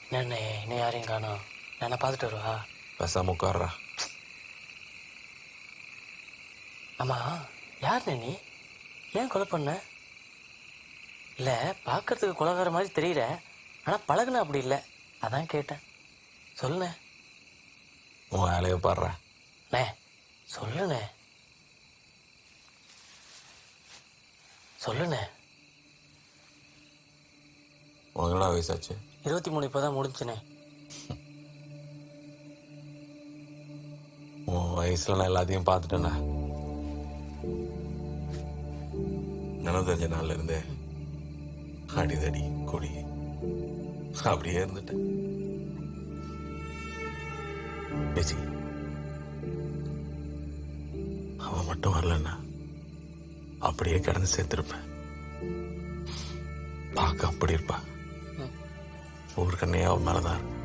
என்னண்ணே இன்னும் யாரையும் காணோம். நான் பார்த்துட்டு வருவா. பேசாம உட்கார்றா. ஆமா, யாருண்ணே நீ? ஏன் கொலை பண்ண? இல்லை, பார்க்கறதுக்கு கொலைகார மாதிரி தெரியல, ஆனால் பழகுன அப்படி இல்லை, அதான் கேட்டேன். சொல்லுண்ணே. உன் வேலையை பாடுற. அண்ணே சொல்லுண்ணே, சொல்லுண்ணே. உனக்கு என்ன வயசாச்சு? 23 இப்போ தான் முடிஞ்சுண்ணே. உன் வயசுல நான் எல்லாத்தையும் பார்த்துட்டேண்ணா. நினைவு தெரிஞ்ச நாள்ல இருந்தே அடிதடி கொடி அப்படியே இருந்துட்டேன். பேசி அவன் மட்டும் வரலன்னா அப்படியே கிடந்து சேர்த்திருப்பேன். பார்க்க அப்படி இருப்பா. ஊர் கண்ணையே அவன் மேலதான் இருக்கும்.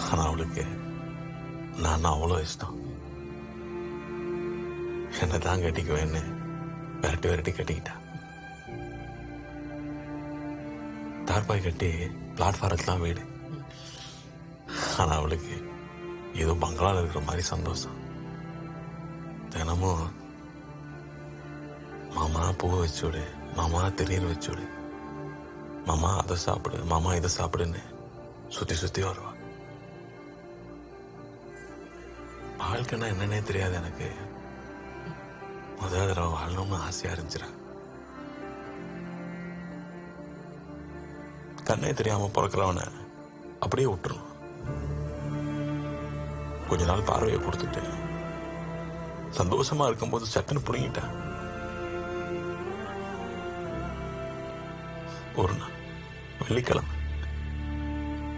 ஆனா அவளுக்கு நான் அவ்வளோ இஷ்டம். என்னதான் கட்டிக்குவேன்னு விரட்டி விரட்டி கட்டிக்கிட்டான். தார்பாய் கட்டி பிளாட்ஃபாரத்துலாம் வீடு. ஆனா அவளுக்கு ஏதோ பங்களால இருக்கிற மாதிரி சந்தோஷம். தினமும் மாமா பூ வச்சுவிடு, மாமா திடீர் வச்சுவிடு, மாமா அதை சாப்பிடு, மாமா இதை சாப்பிடுன்னு சுத்தி சுத்தி வருவா. வாழ்க்கைன்னா என்னன்னே தெரியாது எனக்கு. முதல் தடவை வாழணும்னு ஆசையா இருந்துச்சுடா. கண்ணே தெரியாம பிறக்கிறவன அப்படியே விட்டுரும். கொஞ்ச நாள் பார்வையை கொடுத்துட்டு சந்தோஷமா இருக்கும்போது சட்டுன்னு புடுங்கிட்டேன். ஒரு நாள் வெள்ளிக்கிழமை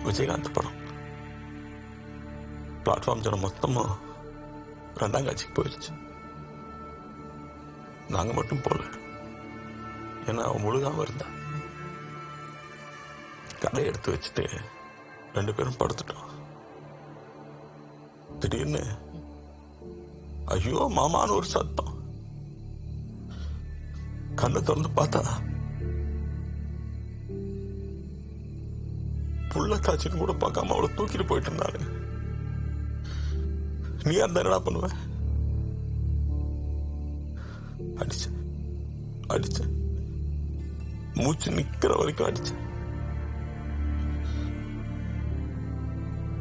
விஜயகாந்த் படம். பிளாட்ஃபார்ம் ஜனம் மொத்தமா 2ஆம் காட்சிக்கு போயிடுச்சு. நாங்க மட்டும் போல. ஏன்னா அவன் முழுகாம இருந்தா. கடையை எடுத்து வச்சுட்டு 2 பேரும் படுத்துட்டோம். திடீர்னு ஐயோ மாமான்னு ஒரு சத்தம். கண்ணை திறந்து பார்த்தா புள்ள காய்ச்சின்னு கூட பார்க்காம அவளை தூக்கிட்டு போயிட்டு இருந்தாரு. நீ அந்த என்னடா பண்ணுவ? அடிச்ச மூச்சு நிக்கிற வரைக்கும் அடிச்ச.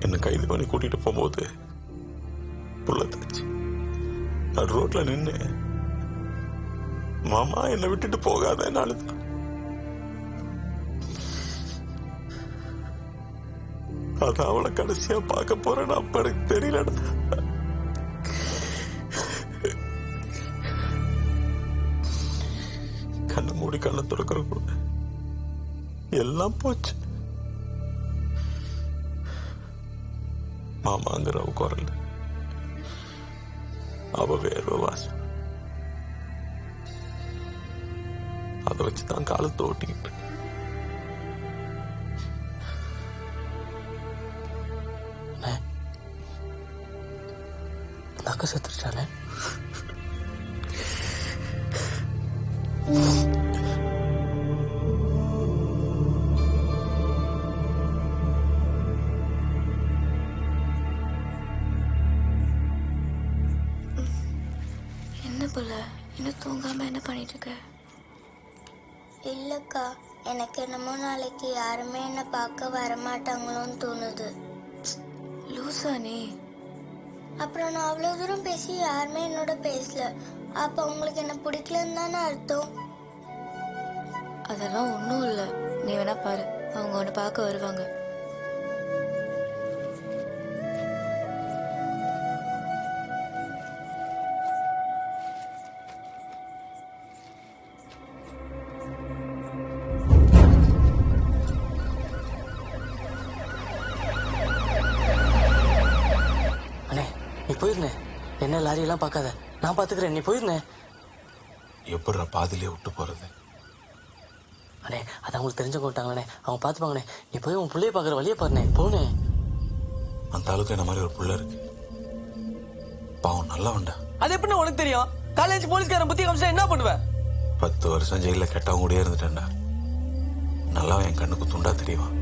என்ன கைது பண்ணி கூட்டிட்டு போகும்போது புள்ள தாச்சு நான் ரோட்ல நின்று மாமா என்னை விட்டுட்டு போகாத அழுதான். அதான் அவளை கடைசியா பார்க்க போறேன்னு அப்ப எனக்கு தெரியல. கண்ணை மூடி கண்ணை துறக்கிற கூட எல்லாம் போச்சு. மாமாங்கிற குரல், அவ வேர்வை வாசம், அதை வச்சுதான் காலத்தை ஓட்டிக்கிட்டு. அக்கா செத்துருச்சானே? என்ன போல இன்னும் தூங்காம என்ன பண்ணிட்டு இருக்க? இல்லக்கா, எனக்கு என்னமோ நாளைக்கு யாருமே என்ன பார்க்க வரமாட்டாங்களோன்னு தோணுது. லூசா நீ? அப்புறம் நான் அவ்வளோ தூரம் பேசி யாருமே என்னோட பேசல. அப்போ உங்களுக்கு என்ன பிடிக்கலன்னு தானே அர்த்தம்? அதெல்லாம் ஒன்றும் இல்லை. நீ வேணா பாரு, அவங்க உன்னை பார்க்க வருவாங்க. நீ போயிருந்தேன். என்ன லாரியெல்லாம் பார்க்காத, நான் பார்த்துக்கிறேன். நீ போயிருந்தேன். எப்படி பாதிலே விட்டு போறது? அண்ணே, அது அவங்களுக்கு தெரிஞ்சவங்க விட்டாங்கண்ணே, அவங்க பார்த்துப்பாங்கண்ணே. நீ போய் உன் பிள்ளைய பார்க்குற வழியே பாருண்ணே, போனே. அந்த அளவுக்கு என்ன மாதிரி ஒரு புள்ள இருக்கு. பாவம் நல்லா வேண்டா. அது எப்படி உனக்கு தெரியும்? காலேஜ் போலீஸ்காரன் புத்தி காமிச்சா என்ன பண்ணுவேன்? 10 வருஷம் ஜெயில கெட்டவங்க கூட இருந்துட்டேன்டா. நல்லா என் கண்ணுக்கு துண்டா தெரியவான்.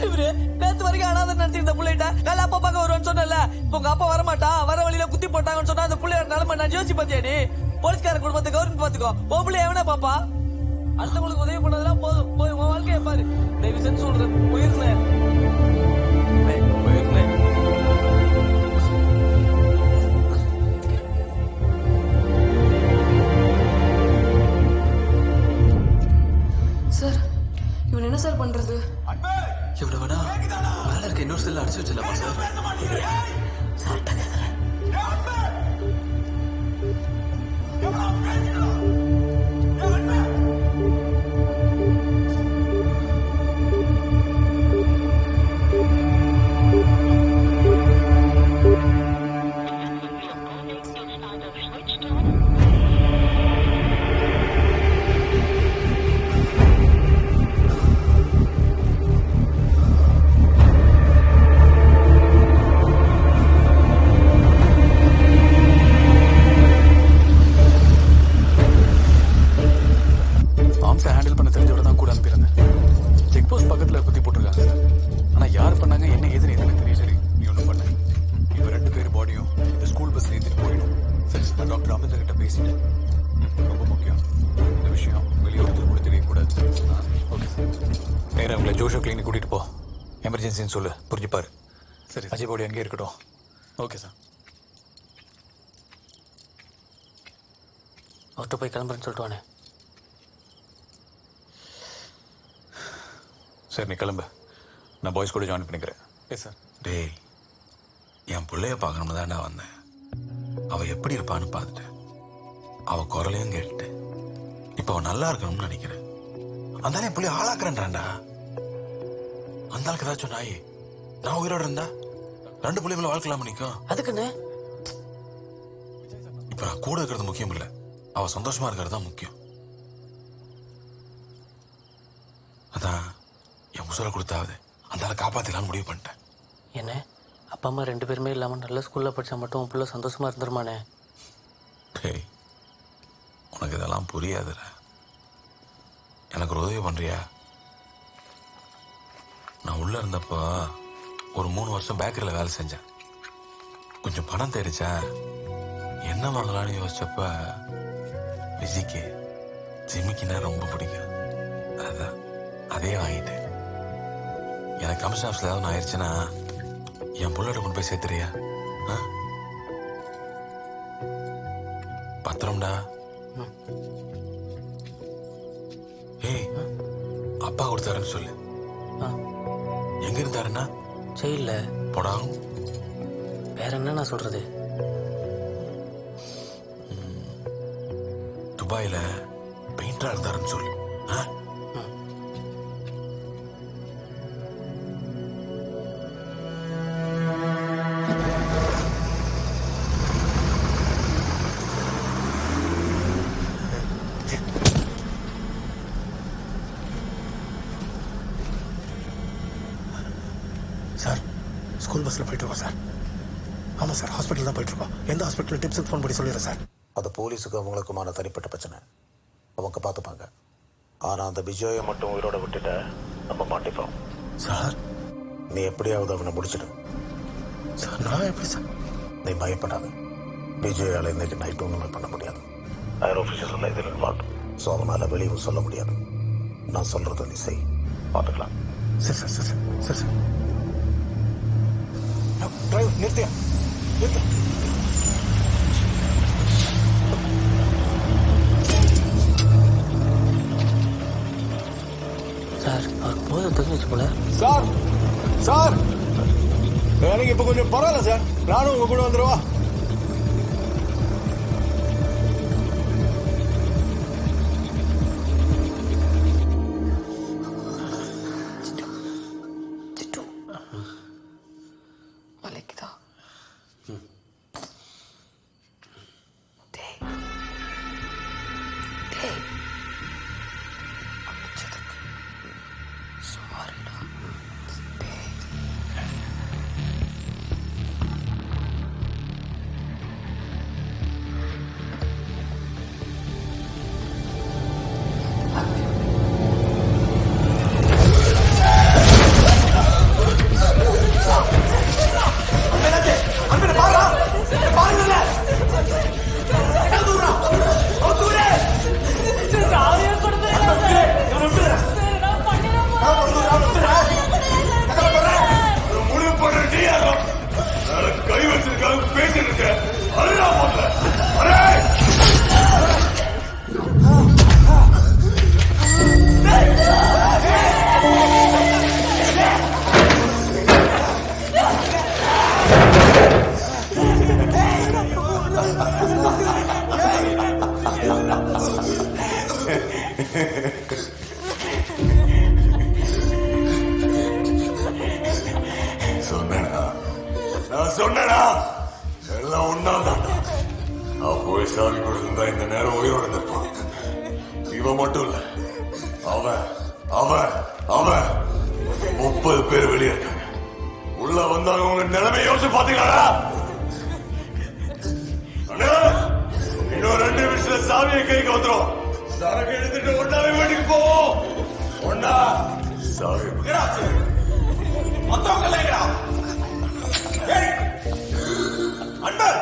இவரு நேத்து வரைக்கும் அனாதை நினைச்சு இந்த புள்ளைகிட்ட நல்லா அப்பா பார்க்க வருவான்னு சொன்னல. இப்ப உங்க அப்பா வரமாட்டான், வர வழியில குத்தி போட்டாங்கன்னு சொன்னா அந்த புள்ளையோட நிலைமை நான் யோசிச்சு பாத்தியா நீ? போலீஸ்கார குடும்பத்தை கவர்மெண்ட் பாத்துக்கோ. உன் பிள்ளை எவனா பாப்பா? அடுத்தவங்களுக்கு உதவி பண்ணதெல்லாம் போதும், போய் உன் வாழ்க்கைய பாரு. தயவு செஞ்சு சொல்றேன், போயிருந்தேன். சார் இவன் என்ன சார் பண்றது? இவனை வேணா மேல இருக்க இன்னொரு செல்ல அடிச்சு வச்சிடலாமா சார்? ஹேண்டில் பண்ண தெரிஞ்சோட தான் கூட அனுப்பியிருந்தேன். செக் போஸ்ட் பக்கத்துல குத்தி போட்டிருக்காங்க சார். ஆனா யார் பண்ணாங்க என்ன ஏதுன்னு எதுவுமே தெரியல. சரி நீ ஒன்றும் பண்ண, இப்ப 2 பேர் பாடியும் இந்த ஸ்கூல் பஸ்ல ஏற்றிட்டு போயிடும். சரி சார், நான் டாக்டர் அமிர்தர் கிட்ட பேசிட்டேன். ரொம்ப முக்கியம் இந்த விஷயம் வெளியே ஒருத்தர் கூட தெரியக்கூடாது. Okay sir. நேரம் உங்களை ஜோஷோ கிளினிக் கூட்டிட்டு போ. எமர்ஜென்சின்னு சொல்லு, புரிஞ்சுப்பாரு. சரி, அஜய் பாடி அங்கேயே இருக்கட்டும். Okay sir. அவர்கிட்ட போய் கிளம்புறேன்னு சொல்லிட்டு வானே. சரி நீ கிளம்பு, நான் பாய்ஸ் கூட ஜாயின் பண்ணிக்கிறேன். Yes sir. டேய், என் பிள்ளைய பார்க்கணும்னு தான்டா வந்தேன். அவ எப்படி இருப்பான்னு பார்த்துட்டேன், அவ குரலையும் கேட்டுட்டேன். இப்ப அவன் நல்லா இருக்கணும்னு நினைக்கிறேன். அந்த என் பிள்ளைய ஆளாக்குறேன்டாண்டா. அந்த ஆளுக்கு ஏதாச்சும் நாய் நான் உயிரோட இருந்தா 2 பிள்ளைகளை வாழ்க்கலாம் நிற்கும். அதுக்குன்னு இப்ப நான் கூட இருக்கிறது முக்கியம் இல்ல, அவ சந்தோஷமா இருக்கிறது தான் முக்கியம். அதான் என் உசுரை கொடுத்தாவது அந்த ஆளை காப்பாத்திடலான்னு முடிவு பண்ணிட்டேன். என்ன அப்பா அம்மா 2 பேருமே இல்லாம நல்ல ஸ்கூல்ல படிச்சா மட்டும் உன் பிள்ளை சந்தோஷமா இருந்துருமானே? டேய், உனக்கு இதெல்லாம் புரியாதுடா. எனக்கு ஒரு உதவி பண்றியா? நான் உள்ள இருந்தப்போ ஒரு 3 வருஷம் பேக்கரியில் வேலை செஞ்சேன். கொஞ்சம் பணம் தேடிச்சா என்ன வாங்கலான்னு யோசிச்சப்ப விஜய்க்கு ஜிமிக்கினா ரொம்ப பிடிக்கும். அதான் அதே வாங்கிட்டேன். எனக்கு கமிஷன் ஆஃபீஸ்ல ஏதாவது ஆயிடுச்சுன்னா என் புள்ளட்ட கொண்டு போய் சேர்த்துறியா? பத்திரம்டா. ஏய், அப்பா கொடுத்தாருன்னு சொல்லு. எங்க இருந்தாருன்னா? ஜெயில்ல. போடா. வேற என்ன நான் சொல்றது? துபாயில பெயிண்டரா இருந்தாருன்னு சொல்லு. சார், ஸ்கூல் பஸ்ல போயிட்டு இருக்கோம் சார். ஆமா சார், ஹாஸ்பிட்டல் தான் போயிட்டு இருக்கோம். எந்த ஹாஸ்பிட்டல் டிப்ஸுக்கு ஃபோன் பண்ணி சொல்லிடுறேன் சார். அது போலீஸுக்கு அவங்களுக்குமான தனிப்பட்ட பிரச்சனை, அவங்க பார்த்துப்பாங்க. ஆனால் அந்த விஜயை மட்டும் உயிரோட விட்டுட்ட நம்ம மாட்டிப்போம். சார், நீ எப்படியாவது அவனை முடிச்சிடு. சார் நான் எப்படி சார்? நீ பயப்படாத. விஜயால் இன்னைக்கு நைட்டு ஒன்றுமே பண்ண முடியாது. ஹையர் ஆஃபீஸர்ஸ் எல்லாம் இதில் இன்வால்வ். ஸோ அவனால் வெளியும் சொல்ல முடியாது. நான் சொல்கிறத நீ செய், பார்த்துக்கலாம். சரி சார், சரி சார், சரி சார். டிரைவர் நிறுத்தியா, நிறுத்த. சார், அவர் போதும் தெரிஞ்சிச்சு போல. சார், சார், எனக்கு இப்போ கொஞ்சம் பரவாயில்ல சார். நானும் உங்க கூட வந்துடுவா. சாமி கூட இருந்தா இந்த நேரம் உயிரோட இருப்பான். இவன் மட்டும் இல்ல, அவன் அவன் அவன் 30 பேர் வெளியே இருக்காங்க. உள்ள வந்தாங்க. உங்க நிலைமை யோசிச்சு பாத்தீங்களா? இன்னும் 2 நிமிஷத்துல சாமியை கைக்கு வந்துடும். சரக்கு எடுத்துட்டு ஒன்னாவே வீட்டுக்கு போவோம். ஒன்னா சாமி அன்பர்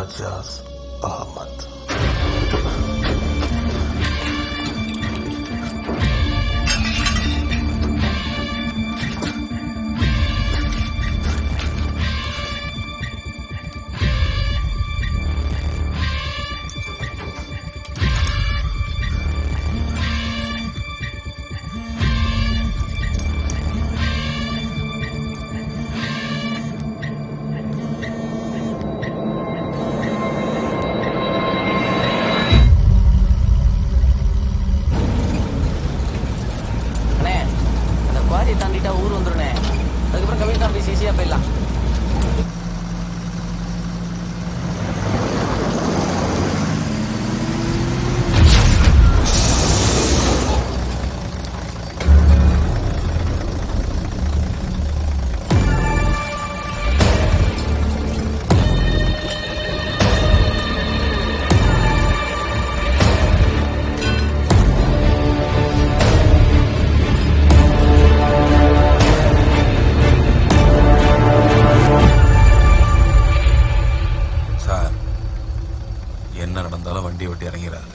அஜாஸ் அகமத். தாண்டிட்டா ஊர் வந்துருனே. அதுக்கப்புறம் கவிதா ஆஃபீஸ் ஈஸியா போயிடலாம். என்ன நடந்தாலும் வண்டி விட்டு இறங்கிறாங்க.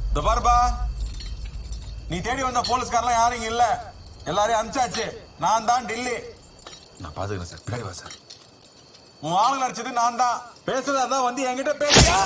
இந்த பாருப்பா, நீ தேடி வந்த போலீஸ்காரெல்லாம் யாரும் இங்க இல்ல. எல்லாரையும் அனுப்பிச்சாச்சு. நான் தான் டில்லி. நான் பாத்துக்கிறேன் சார். பின்னாடி வா சார். உன் ஆளுங்க அடிச்சது நான் தான். பேசுறதா தான் வந்து என்கிட்ட பேசியா?